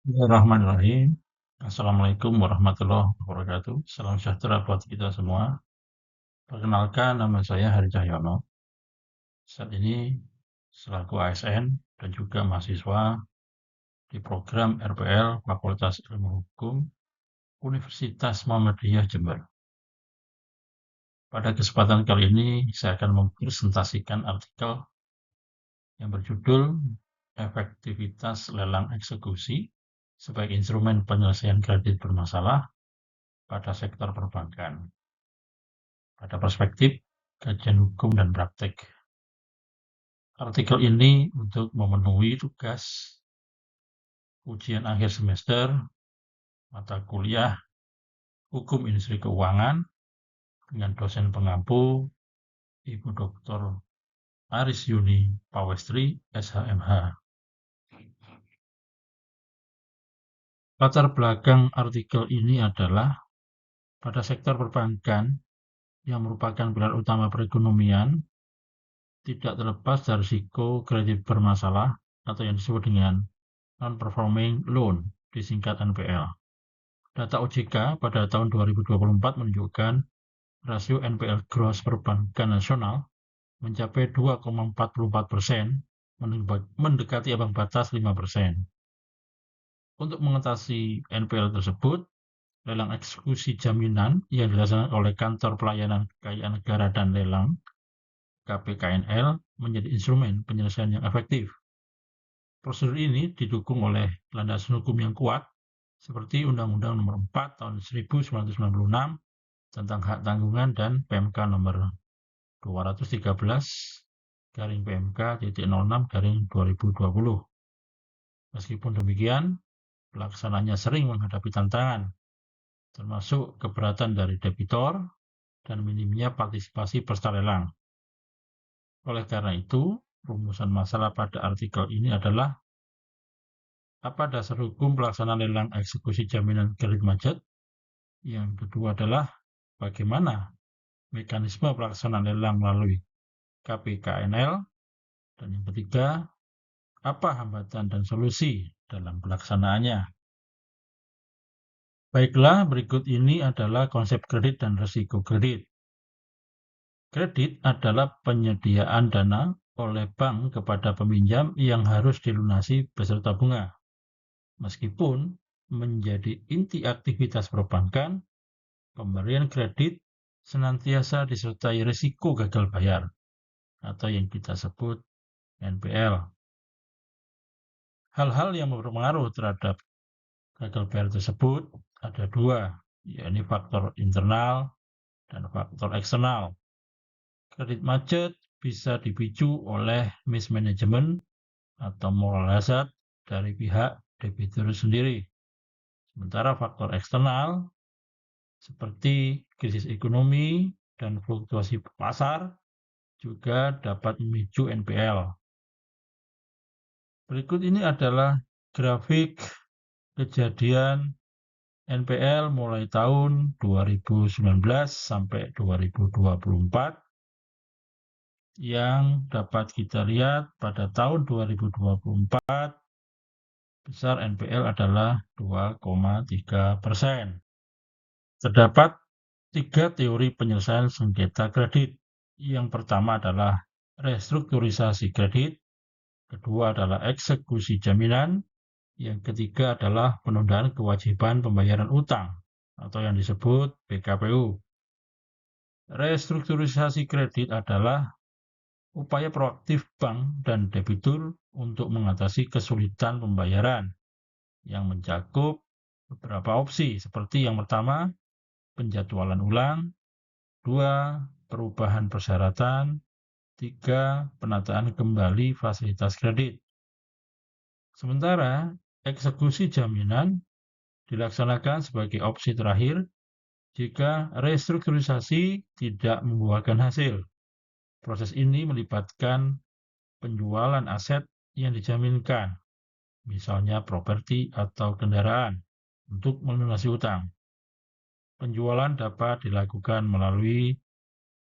Bismillahirrahmanirrahim. Assalamualaikum warahmatullahi wabarakatuh. Salam sejahtera buat kita semua. Perkenalkan, nama saya Hari Cahyono. Saat ini selaku ASN dan juga mahasiswa di program RPL Fakultas Ilmu Hukum Universitas Muhammadiyah Jember. Pada kesempatan kali ini saya akan mempresentasikan artikel yang berjudul Efektivitas Lelang Eksekusi sebagai instrumen penyelesaian kredit bermasalah pada sektor perbankan. Pada perspektif kajian hukum dan praktek. Artikel ini untuk memenuhi tugas ujian akhir semester mata kuliah Hukum Industri Keuangan dengan dosen pengampu Ibu Dr. Aris Yuni Pawestri, SHMH. Latar belakang artikel ini adalah pada sektor perbankan yang merupakan pilar utama perekonomian, tidak terlepas dari risiko kredit bermasalah atau yang disebut dengan non-performing loan, disingkat NPL. Data OJK pada tahun 2024 menunjukkan rasio NPL gross perbankan nasional mencapai 2,44%, mendekati ambang batas 5%. Untuk mengatasi NPL tersebut, lelang eksekusi jaminan yang dilaksanakan oleh Kantor Pelayanan Kekayaan Negara dan Lelang (KPKNL) menjadi instrumen penyelesaian yang efektif. Prosedur ini didukung oleh landasan hukum yang kuat seperti Undang-Undang Nomor 4 Tahun 1996 tentang hak tanggungan dan PMK Nomor 213/PMK.06/2020. Meskipun demikian, pelaksananya sering menghadapi tantangan, termasuk keberatan dari debitor dan minimnya partisipasi peserta lelang. Oleh karena itu, rumusan masalah pada artikel ini adalah apa dasar hukum pelaksanaan lelang eksekusi jaminan kredit macet. Yang kedua adalah bagaimana mekanisme pelaksanaan lelang melalui KPKNL. Dan yang ketiga, apa hambatan dan solusi dalam pelaksanaannya. Baiklah, berikut ini adalah konsep kredit dan risiko kredit. Kredit adalah penyediaan dana oleh bank kepada peminjam yang harus dilunasi beserta bunga. Meskipun menjadi inti aktivitas perbankan, pemberian kredit senantiasa disertai risiko gagal bayar atau yang kita sebut NPL. Hal-hal yang berpengaruh terhadap gagal bayar tersebut ada dua, yakni faktor internal dan faktor eksternal. Kredit macet bisa dipicu oleh mismanagement atau moral hazard dari pihak debitur sendiri. Sementara faktor eksternal seperti krisis ekonomi dan fluktuasi pasar juga dapat memicu NPL. Berikut ini adalah grafik kejadian NPL mulai tahun 2019 sampai 2024 yang dapat kita lihat pada tahun 2024 besar NPL adalah 2,3%. Terdapat 3 teori penyelesaian sengketa kredit. Yang pertama adalah restrukturisasi kredit, kedua adalah eksekusi jaminan, yang ketiga adalah penundaan kewajiban pembayaran utang atau yang disebut PKPU. Restrukturisasi kredit adalah upaya proaktif bank dan debitur untuk mengatasi kesulitan pembayaran yang mencakup beberapa opsi seperti yang pertama, penjadwalan ulang, 2, perubahan persyaratan, 3, penataan kembali fasilitas kredit. Sementara eksekusi jaminan dilaksanakan sebagai opsi terakhir jika restrukturisasi tidak membuahkan hasil. Proses ini melibatkan penjualan aset yang dijaminkan, misalnya properti atau kendaraan, untuk melunasi utang. Penjualan dapat dilakukan melalui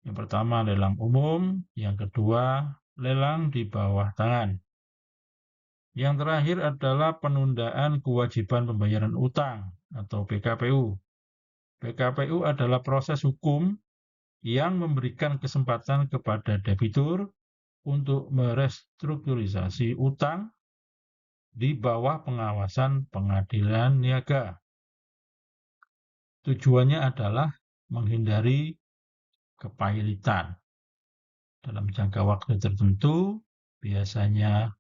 yang pertama lelang umum, yang kedua lelang di bawah tangan. Yang terakhir adalah penundaan kewajiban pembayaran utang atau PKPU. PKPU adalah proses hukum yang memberikan kesempatan kepada debitur untuk merestrukturisasi utang di bawah pengawasan pengadilan niaga. Tujuannya adalah menghindari kepailitan dalam jangka waktu tertentu, biasanya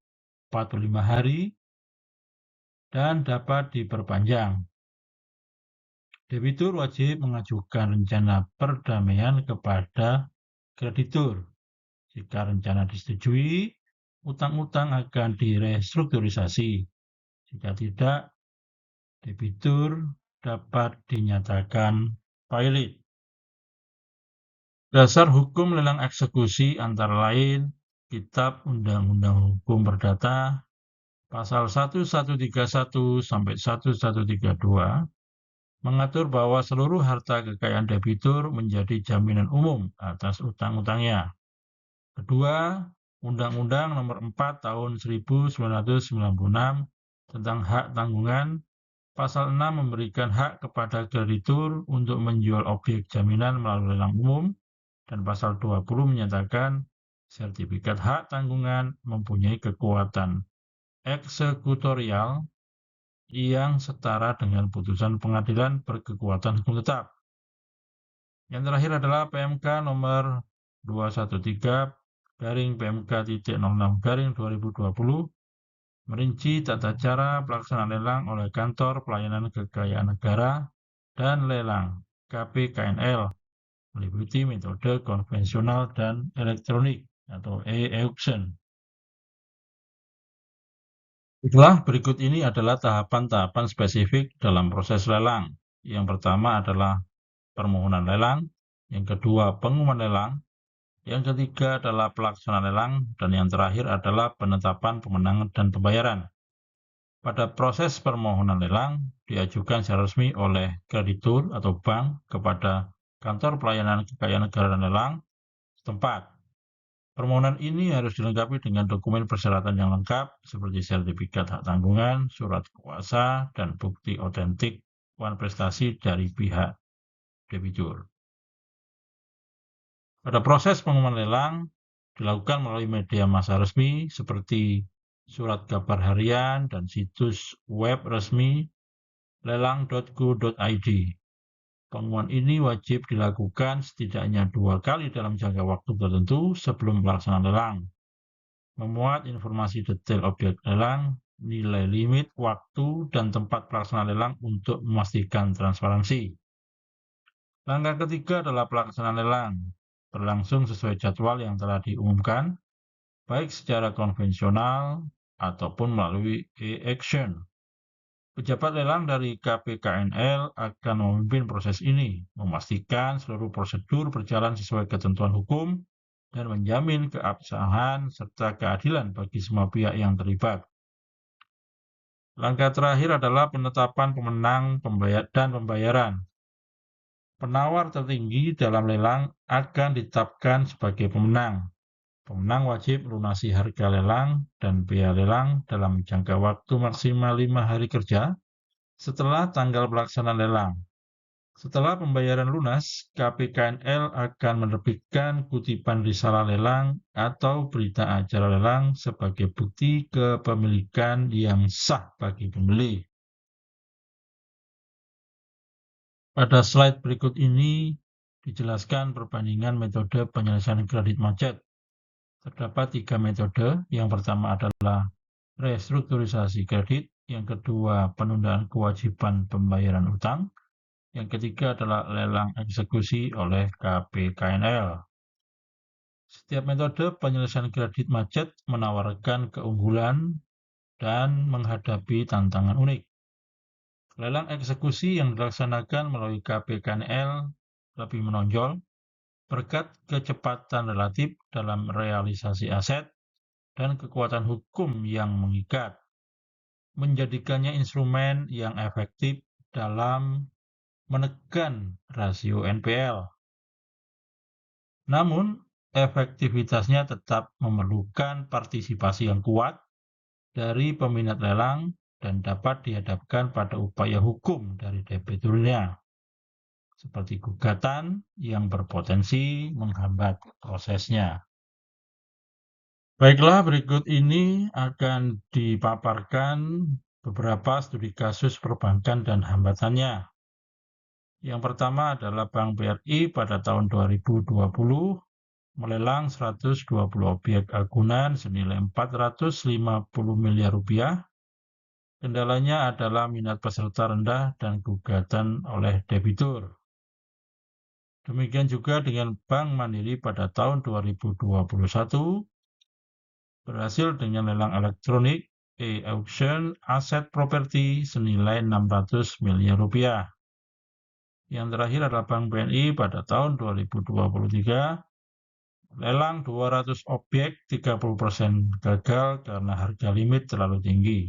45 hari, dan dapat diperpanjang. Debitur wajib mengajukan rencana perdamaian kepada kreditur. Jika rencana disetujui, utang-utang akan direstrukturisasi. Jika tidak, debitur dapat dinyatakan pailit. Dasar hukum lelang eksekusi antara lain Kitab Undang-Undang Hukum Perdata Pasal 1131 sampai 1132 mengatur bahwa seluruh harta kekayaan debitur menjadi jaminan umum atas utang-utangnya. Kedua, Undang-Undang Nomor 4 Tahun 1996 tentang hak tanggungan, Pasal 6 memberikan hak kepada kreditur untuk menjual objek jaminan melalui lelang umum, dan Pasal 20 menyatakan sertifikat hak tanggungan mempunyai kekuatan eksekutorial yang setara dengan putusan pengadilan berkekuatan hukum tetap. Yang terakhir adalah PMK nomor 213/PMK.06/2020 merinci tata cara pelaksanaan lelang oleh Kantor Pelayanan Kekayaan Negara dan Lelang (KPKNL) meliputi metode konvensional dan elektronik atau e-auction. Baiklah, berikut ini adalah tahapan-tahapan spesifik dalam proses lelang. Yang pertama adalah permohonan lelang, yang kedua pengumuman lelang, yang ketiga adalah pelaksanaan lelang, dan yang terakhir adalah penetapan pemenang dan pembayaran. Pada proses permohonan lelang diajukan secara resmi oleh kreditur atau bank kepada Kantor Pelayanan Kekayaan Negara dan Lelang setempat. Permohonan ini harus dilengkapi dengan dokumen persyaratan yang lengkap seperti sertifikat hak tanggungan, surat kuasa, dan bukti otentik uang prestasi dari pihak debitur. Pada proses pengumuman lelang dilakukan melalai media massa resmi seperti surat kabar harian dan situs web resmi lelang.go.id. Pengumuman ini wajib dilakukan setidaknya 2 kali dalam jangka waktu tertentu sebelum pelaksanaan lelang. Memuat informasi detail objek lelang, nilai limit, waktu, dan tempat pelaksanaan lelang untuk memastikan transparansi. Langkah ketiga adalah pelaksanaan lelang, berlangsung sesuai jadwal yang telah diumumkan, baik secara konvensional ataupun melalui e-auction. Pejabat lelang dari KPKNL akan memimpin proses ini, memastikan seluruh prosedur berjalan sesuai ketentuan hukum, dan menjamin keabsahan serta keadilan bagi semua pihak yang terlibat. Langkah terakhir adalah penetapan pemenang dan pembayaran. Penawar tertinggi dalam lelang akan ditetapkan sebagai pemenang. Pemenang wajib melunasi harga lelang dan biaya lelang dalam jangka waktu maksimal 5 hari kerja setelah tanggal pelaksanaan lelang. Setelah pembayaran lunas, KPKNL akan menerbitkan kutipan risalah lelang atau berita acara lelang sebagai bukti kepemilikan yang sah bagi pembeli. Pada slide berikut ini dijelaskan perbandingan metode penyelesaian kredit macet. Terdapat 3 metode. Yang pertama adalah restrukturisasi kredit, yang kedua penundaan kewajiban pembayaran utang, yang ketiga adalah lelang eksekusi oleh KPKNL. Setiap metode penyelesaian kredit macet menawarkan keunggulan dan menghadapi tantangan unik. Lelang eksekusi yang dilaksanakan melalui KPKNL lebih menonjol berkat kecepatan relatif dalam realisasi aset dan kekuatan hukum yang mengikat, menjadikannya instrumen yang efektif dalam menekan rasio NPL. Namun, efektivitasnya tetap memerlukan partisipasi yang kuat dari peminat lelang dan dapat dihadapkan pada upaya hukum dari debiturnya, seperti gugatan yang berpotensi menghambat prosesnya. Baiklah, berikut ini akan dipaparkan beberapa studi kasus perbankan dan hambatannya. Yang pertama adalah Bank BRI pada tahun 2020 melelang 120 objek agunan senilai 450 miliar rupiah. Kendalanya adalah minat peserta rendah dan gugatan oleh debitur. Demikian juga dengan Bank Mandiri pada tahun 2021 berhasil dengan lelang elektronik e-auction aset properti senilai 600 miliar rupiah. Yang terakhir adalah Bank BNI pada tahun 2023 lelang 200 objek 30% gagal karena harga limit terlalu tinggi.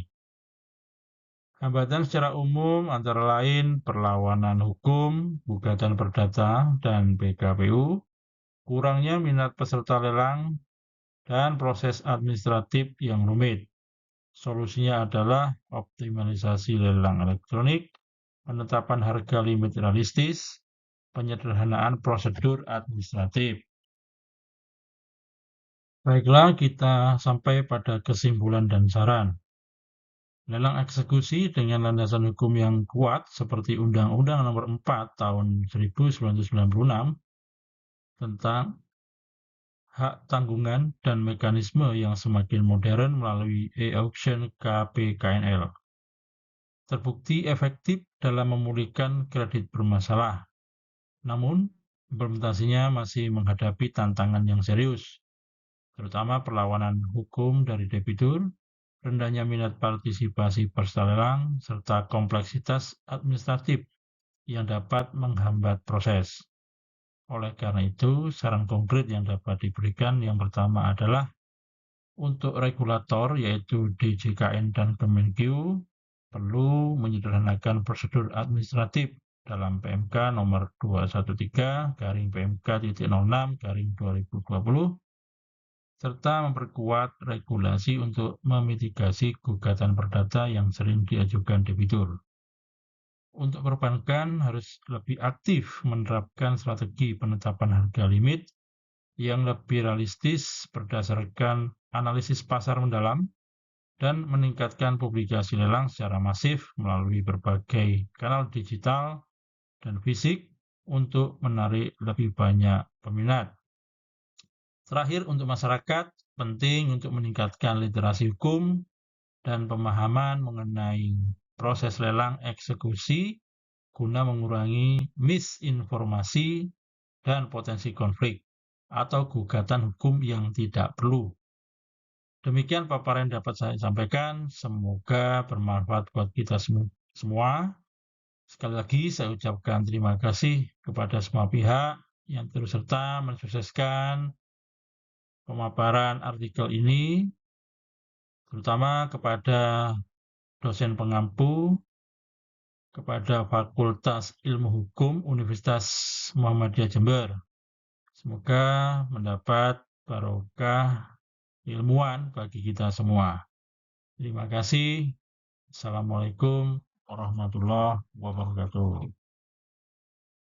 Hambatan secara umum antara lain perlawanan hukum, gugatan perdata, dan PKPU, kurangnya minat peserta lelang, dan proses administratif yang rumit. Solusinya adalah optimalisasi lelang elektronik, penetapan harga limit realistis, penyederhanaan prosedur administratif. Baiklah, kita sampai pada kesimpulan dan saran. Lelang eksekusi dengan landasan hukum yang kuat seperti Undang-Undang Nomor 4 Tahun 1996 tentang hak tanggungan dan mekanisme yang semakin modern melalui e-auction KPKNL. Terbukti efektif dalam memulihkan kredit bermasalah. Namun, implementasinya masih menghadapi tantangan yang serius, terutama perlawanan hukum dari debitur, rendahnya minat partisipasi peserta lelang, serta kompleksitas administratif yang dapat menghambat proses. Oleh karena itu, saran konkret yang dapat diberikan yang pertama adalah untuk regulator yaitu DJKN dan Kemenkeu perlu menyederhanakan prosedur administratif dalam PMK nomor 213/PMK.06/2020 serta memperkuat regulasi untuk memitigasi gugatan perdata yang sering diajukan debitur. Untuk perbankan harus lebih aktif menerapkan strategi penetapan harga limit yang lebih realistis berdasarkan analisis pasar mendalam dan meningkatkan publikasi lelang secara masif melalui berbagai kanal digital dan fisik untuk menarik lebih banyak peminat. Terakhir, untuk masyarakat, penting untuk meningkatkan literasi hukum dan pemahaman mengenai proses lelang eksekusi guna mengurangi misinformasi dan potensi konflik atau gugatan hukum yang tidak perlu. Demikian paparan yang dapat saya sampaikan. Semoga bermanfaat buat kita semua. Sekali lagi saya ucapkan terima kasih kepada semua pihak yang terus serta mensukseskan pemaparan artikel ini, terutama kepada dosen pengampu, kepada Fakultas Ilmu Hukum Universitas Muhammadiyah Jember. Semoga mendapat barokah ilmuwan bagi kita semua. Terima kasih. Assalamualaikum warahmatullahi wabarakatuh.